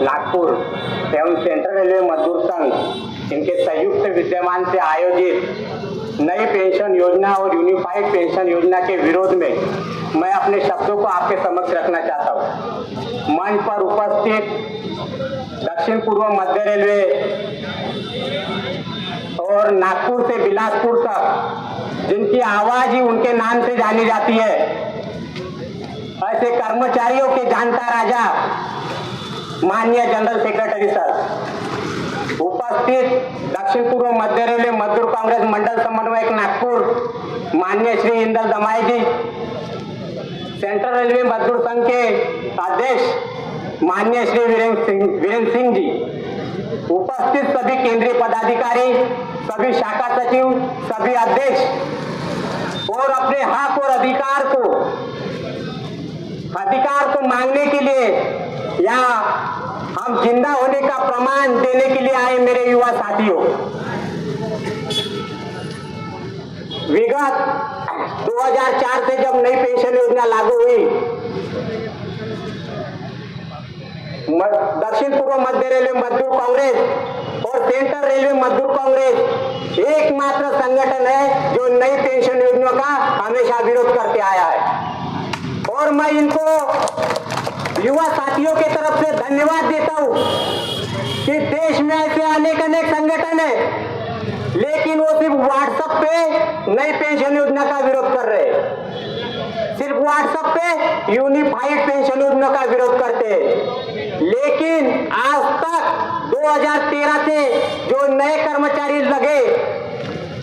नागपुर एवं central railway मजदूर संघ इनके संयुक्त विद्यमान से आयोजित नई पेंशन योजना और यूनिफाइड पेंशन योजना के विरोध में मैं अपने शब्दों को आपके समक्ष रखना चाहता हूँ। मंच पर उपस्थित दक्षिण पूर्व मध्य रेलवे और नागपुर से बिलासपुर तक जिनकी आवाज ही उनके नाम से जानी जाती है, ऐसे कर्मचारियों के जानता राजा माननीय जनरल सेक्रेटरी सर, उपस्थित दक्षिण पूर्व मध्य रेलवे मजदूर कांग्रेस मंडल समन्वयक नागपुर माननीय श्री इंदल दमाई जी, सेंट्रल रेलवे मजदूर संघ के अध्यक्ष माननीय श्री वीरेंद्र सिंह जी, उपस्थित सभी केंद्रीय पदाधिकारी, सभी शाखा सचिव, सभी अध्यक्ष और अपने हक और अधिकार को मांगने के लिए या हम जिंदा होने का प्रमाण देने के लिए आए मेरे युवा साथियों। विगत 2004 से जब नई पेंशन योजना लागू हुई, दक्षिण पूर्व मध्य रेलवे मजदूर कांग्रेस और सेंट्रल रेलवे मजदूर कांग्रेस एकमात्र संगठन है जो नई पेंशन योजना का हमेशा विरोध करते आया है। और मैं इनको युवा साथियों के तरफ से धन्यवाद देता हूं कि देश में ऐसे अनेक संगठन है, लेकिन वो सिर्फ व्हाट्सएप पे नई पेंशन योजना का विरोध कर रहे हैं, सिर्फ व्हाट्सएप पे यूनिफाइड पेंशन योजना का विरोध करते हैं। लेकिन आज तक 2013 से जो नए कर्मचारी लगे,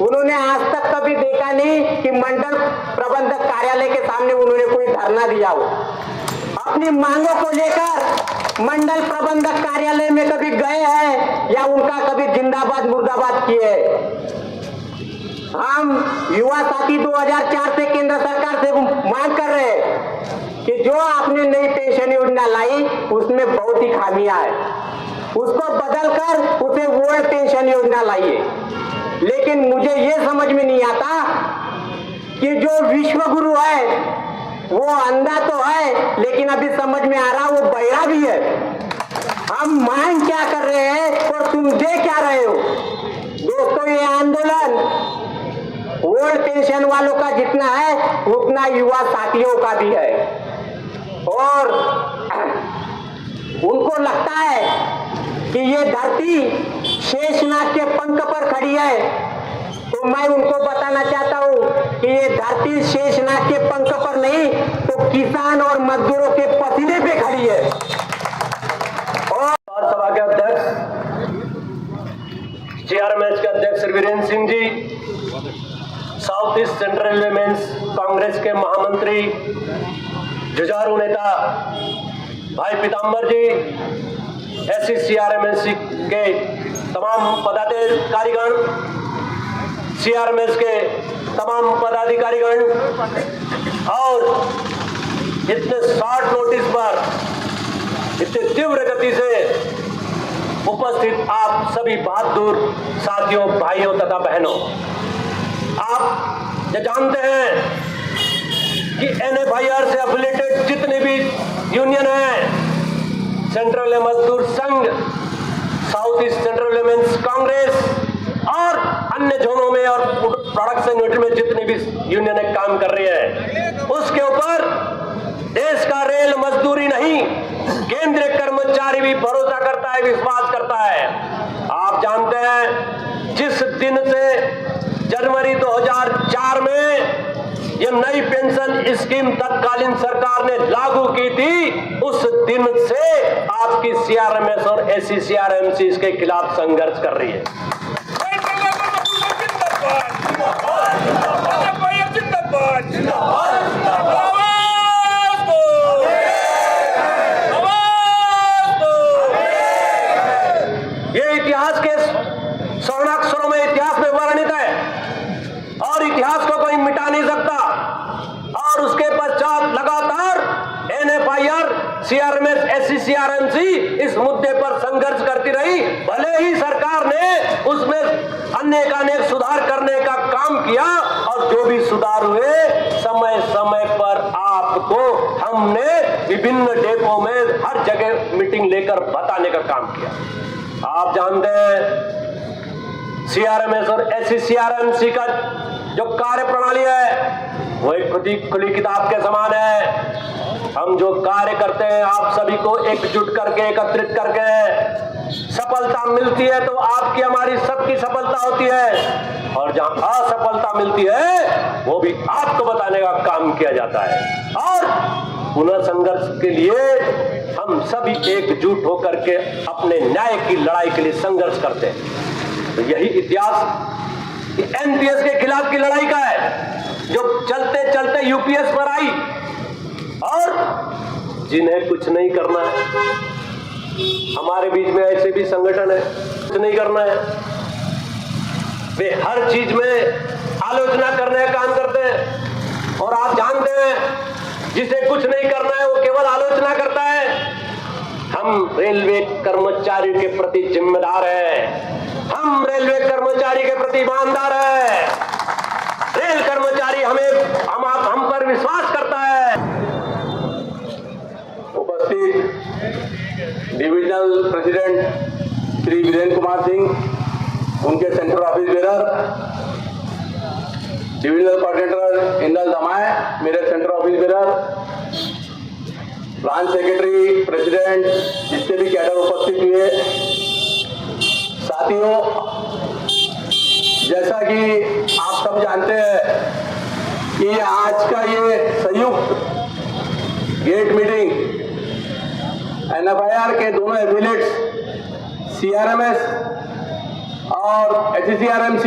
उन्होंने आज तक कभी देखा नहीं कि मंडल प्रबंधक कार्यालय के सामने उन्होंने कोई धरना दिया हो। अपनी मांगों को लेकर मंडल प्रबंधक कार्यालय में कभी गए हैं या उनका कभी जिंदाबाद मुर्दाबाद किए? हम युवा साथी 2004 से केंद्र सरकार से मांग कर रहे हैं कि जो आपने नई पेंशन योजना लाई उसमें बहुत ही खामियां है, उसको बदलकर उसे ओल्ड पेंशन योजना लाइए। लेकिन मुझे ये समझ में नहीं आता कि जो विश्व गुरु है वो अंधा तो है, लेकिन अभी समझ में आ रहा वो बहरा भी है। हम मांग क्या कर रहे हैं और तुम दे क्या रहे हो? दोस्तों, ये आंदोलन ओल्ड पेंशन वालों का जितना है उतना युवा साथियों का भी है। और उनको लगता है कि ये धरती शेषनाग के पंख पर खड़ी है, तो मैं उनको बताना चाहता हूं कि ये धरती शेषनाग के पंख पर नहीं तो किसान और मजदूरों के पसीने पे खड़ी है। और सभा के अध्यक्ष CRMS के अध्यक्ष Shri Virendra Singh ji, south east central railway men's congress के महामंत्री जुझारू नेता भाई पीताम्बर जी, SC-CRMS के तमाम पदाधिकारीगण, CRMS के तमाम पदाधिकारीगण और इतने शॉर्ट नोटिस पर इतनी तीव्र गति से उपस्थित आप सभी बहादुर साथियों, भाइयों तथा बहनों, आप ये जानते हैं कि NFIR से एफिलिएटेड जितने भी यूनियन हैं, सेंट्रल मजदूर संघ, south east central railway Congress और अन्य जोनों में और प्रोडक्शन यूनिट में जितनी भी यूनियनें काम कर रही है, उसके ऊपर देश का रेल मजदूरी नहीं, केंद्रीय कर्मचारी भी भरोसा करता है, विश्वास करता है। आप जानते हैं जिस दिन से जनवरी 2004 में ये नई पेंशन स्कीम तत्कालीन सरकार ने लागू की थी, उस दिन से आपकी CRMS और SC-CRMC इसके खिलाफ संघर्ष कर रही है। ये इतिहास के स्वर्णाक्षरों में इतिहास में वर्णित है और इतिहास को कोई मिटा नहीं सकता। और उसके पश्चात लगातार NFIR, CRMS, SC-CRMC इस मुद्दे पर संघर्ष करती रही। भले ही सरकार ने उसमें अनेक सुधार करने का काम किया और जो भी सुधार हुए समय पर आपको हमने विभिन्न डेपो में हर जगह मीटिंग मीटिंग लेकर बताने का काम किया। आप जानते हैं CRMS और SCCRMC का जो कार्य प्रणाली है वो एक खुली किताब के समान है। हम जो कार्य करते हैं आप सभी को एकजुट करके, एकत्रित करके सफलता मिलती है तो आपकी हमारी सबकी सफलता होती है, और जहां असफलता मिलती है वो भी आपको बताने का काम किया जाता है। और पुनः संघर्ष के लिए हम सभी एकजुट होकर के अपने न्याय की लड़ाई के लिए संघर्ष करते हैं। तो यही इतिहास एनपीएस के खिलाफ की लड़ाई का है जो चलते चलते यूपीएस पर आई, और जिन्हें कुछ नहीं करना है, हमारे बीच में ऐसे भी संगठन है कुछ नहीं करना है, वे हर चीज में आलोचना करने का काम करते हैं। और आप जानते हैं जिसे कुछ नहीं करना है वो केवल आलोचना करता है। हम रेलवे कर्मचारियों के प्रति जिम्मेदार हैं, हम रेलवे कर्मचारी के प्रति ईमानदार हैं। रेल कर्मचारी हम पर विश्वास करता है। उपस्थित डिविजनल प्रेसिडेंट श्री वीरेंद्र कुमार सिंह, उनके central office bearer, divisional coordinator Indal Damay, मेरे central office bearer, branch secretary, president, जितने भी कैडर उपस्थित हुए, साथियों, जैसा कि आप सब जानते हैं कि आज का ये संयुक्त गेट मीटिंग NFIR के दोनों एफिलिएट्स CRMS और SCCRMC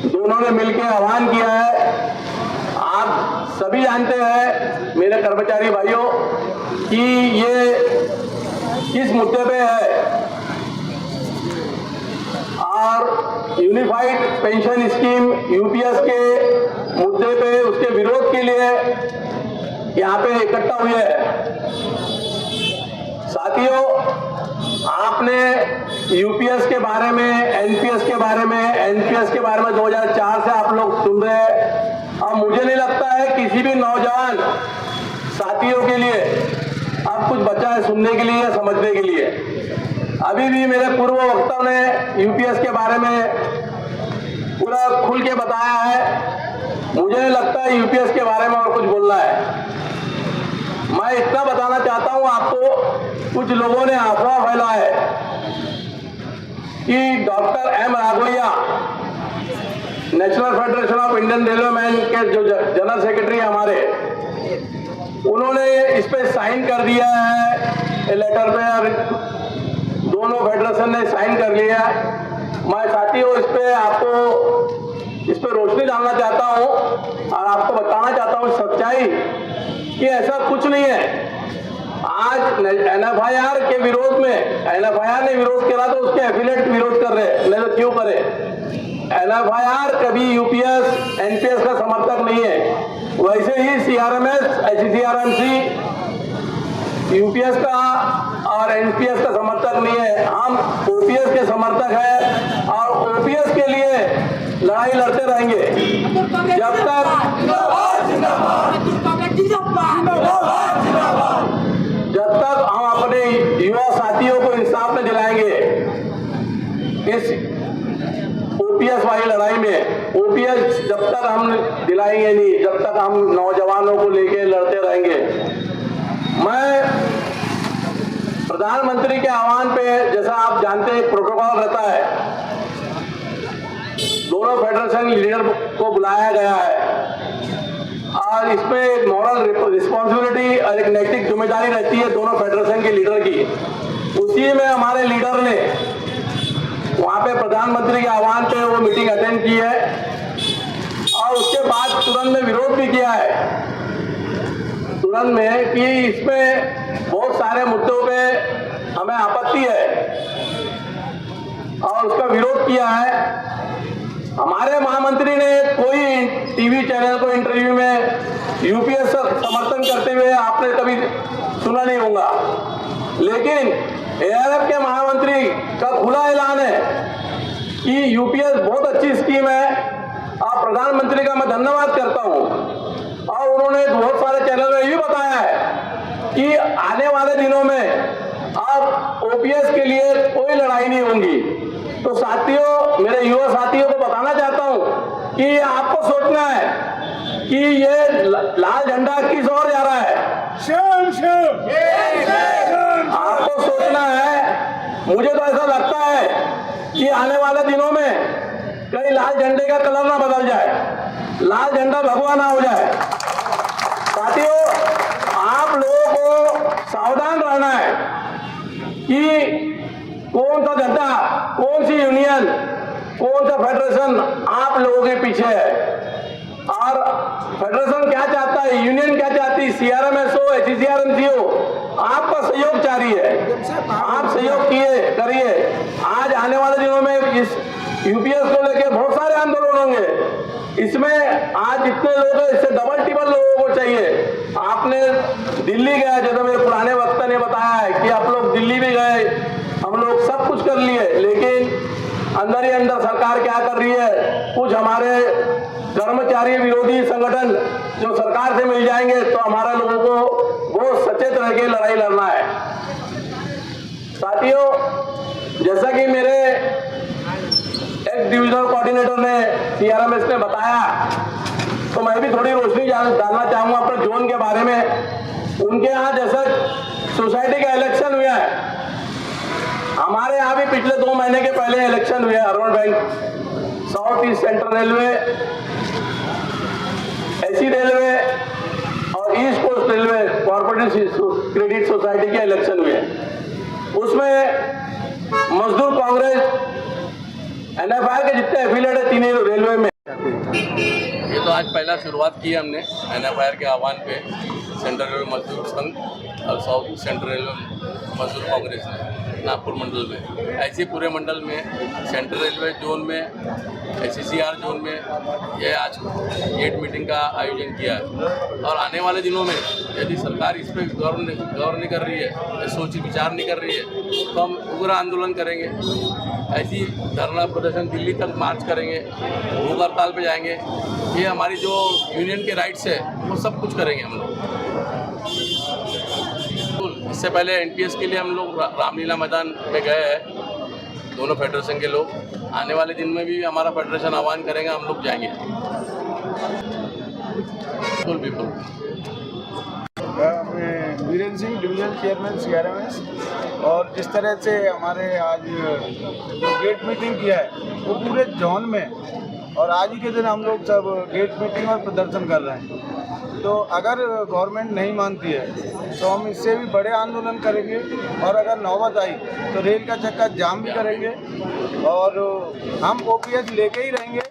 दोनों ने मिलकर आह्वान किया है। आप सभी जानते हैं मेरे कर्मचारी भाइयों कि ये किस मुद्दे पे है, और यूनिफाइड पेंशन स्कीम यूपीएस के मुद्दे पे उसके विरोध के लिए यहाँ पे इकट्ठा हुए हैं। साथियों, आपने यूपीएस के बारे में, एनपीएस के बारे में 2004 से आप लोग सुन रहे हैं। अब मुझे नहीं लगता है किसी भी नौजवान साथियों के लिए अब कुछ बचा है सुनने के लिए या समझने के लिए। अभी भी मेरे पूर्व वक्ताओं ने यूपीएस के बारे में पूरा खुल के बताया है। मुझे नहीं लगता है यूपीएस के बारे में और कुछ बोलना है। मैं इतना बताना चाहता हूं आपको, कुछ लोगों ने अफवाह फैला है कि doctor M Raghavaiah, national federation of Indian railwaymen के जो जनरल सेक्रेटरी हमारे, उन्होंने इस पे साइन कर दिया है लेटर पे, और दोनों फेडरेशन ने साइन कर लिया है। मैं साथियों इस पे रोशनी डालना चाहता हूं और आपको बताना चाहता हूं सच्चाई कि ऐसा कुछ नहीं है। आज NFIR के विरोध में, NFIR ने विरोध करा तो उसके एफिलिएट विरोध कर रहे, नहीं तो क्यों करे। NFIR कभी यूपीएस एनपीएस का समर्थक नहीं है, वैसे ही CRMS SCCRMC यूपीएस का और एनपीएस का समर्थक नहीं है। हम ओपीएस के समर्थक हैं और ओपीएस के लिए लड़ाई लड़ते रहेंगे जब तक हम अपने युवा साथियों को इंसाफ में दिलाएंगे। इस ओपीएस वाली लड़ाई में ओपीएस जब तक हम दिलाएंगे नहीं, जब तक हम नौजवानों को लेके लड़ते रहेंगे। मैं प्रधानमंत्री के आह्वान पे, जैसा आप जानते हैं प्रोटोकॉल रहता है, दोनों फेडरेशन लीडर को बुलाया गया है और इसमें एक मॉरल रिस्पॉन्सिबिलिटी और एक नैतिक जिम्मेदारी रहती है दोनों फेडरेशन के लीडर की। उसी में हमारे लीडर ने वहां पे प्रधानमंत्री के आह्वान पे वो मीटिंग अटेंड की है और उसके बाद तुरंत में विरोध भी किया है तुरंत में कि इसमें बहुत सारे मुद्दों पे हमें आपत्ति है और उसका विरोध किया है। हमारे महामंत्री ने कोई टीवी चैनल को इंटरव्यू में यूपीएस का समर्थन करते हुए आपने कभी सुना नहीं होगा, लेकिन एआरएफ के महामंत्री का खुला ऐलान है कि यूपीएस बहुत अच्छी स्कीम है और प्रधानमंत्री का मैं धन्यवाद करता हूं। और उन्होंने बहुत सारे चैनल में ये भी बताया है कि आने वाले दिनों में अब ओपीएस के लिए कोई लड़ाई नहीं होगी। तो साथियों, मेरे युवा साथियों को बताना चाहता हूं कि आपको सोचना है कि ये लाल झंडा किस ओर जा रहा है। आपको सोचना है। मुझे तो ऐसा लगता है कि आने वाले दिनों में कहीं लाल झंडे का कलर ना बदल जाए, लाल झंडा भगवा ना हो जाए। साथियों, आप लोगों को सावधान रहना है कि कौन सा झंडा, कौन सी यूनियन, कौन सा फेडरेशन आप लोगों के पीछे है और फेडरेशन क्या चाहता है, यूनियन क्या चाहती है, सीआरएमएस हो, एचसीआरएमसी हो, आपका सहयोग चाही है। आप सहयोग करिए। आज आने वाले दिनों में इस यूपीएस को लेकर बहुत सारे आंदोलन होंगे। इसमें आज जितने लोग हैं इससे डबल टिबल लोगों को चाहिए। आपने दिल्ली गया, जैसे मेरे पुराने वक्ता ने बताया है कि आप लोग दिल्ली भी गए, हम लोग सब कुछ कर लिए, लेकिन अंदर ही अंदर सरकार क्या कर रही है, कुछ हमारे कर्मचारी विरोधी संगठन जो सरकार से मिल जाएंगे तो हमारा लोगों को बहुत सचेत रह के लड़ाई लड़ना है। साथियों, जैसा कि मेरे एक डिविजनल कोऑर्डिनेटर ने सीआरएमएस ने बताया, तो मैं भी थोड़ी रोशनी डालना चाहूंगा अपने जोन के बारे में। उनके यहाँ जैसा सोसाइटी का इलेक्शन हुआ है, हमारे यहाँ भी पिछले 2 महीने के पहले इलेक्शन हुए urban bank, south east central railway, AC railway और east coast railway corporative credit society के इलेक्शन हुए। उसमें मजदूर कांग्रेस, एनएफआई के जितने एफिलिएट है तीनों रेलवे में। ये तो आज पहला शुरुआत की हमने एनएफआई के आह्वान पे सेंट्रल रेलवे मजदूर संघ और साउथ सेंट्रल रेलवे मजदूर कांग्रेस ने नागपुर मंडल में, ऐसे पूरे मंडल में सेंट्रल रेलवे जोन में, एचसीआर जोन में ये आज गेट मीटिंग का आयोजन किया है। और आने वाले दिनों में यदि सरकार इस पर गौर नहीं कर रही है, सोच विचार नहीं कर रही है, तो हम उग्र आंदोलन करेंगे। ऐसी धरना प्रदर्शन दिल्ली तक मार्च करेंगे, भूख हड़ताल पे जाएंगे। ये हमारी जो यूनियन के राइट्स है वो सब कुछ करेंगे हम लोग। इससे पहले एनपीएस के लिए हम लोग रामलीला मैदान में गए हैं, दोनों फेडरेशन के लोग। आने वाले दिन में भी हमारा फेडरेशन आह्वान करेगा, हम लोग जाएंगे। बिल्कुल। मैं वीरेंद्र सिंह, डिवीजन चेयरमैन सीआरएमएस। और जिस तरह से हमारे आज जो गेट मीटिंग किया है वो पूरे जोन में, और आज ही के दिन हम लोग सब गेट मीटिंग और प्रदर्शन कर रहे हैं। तो अगर गवर्नमेंट नहीं मानती है तो हम इससे भी बड़े आंदोलन करेंगे, और अगर नौबत आई तो रेल का चक्का जाम भी करेंगे, और हम ओपीएस लेके ही रहेंगे।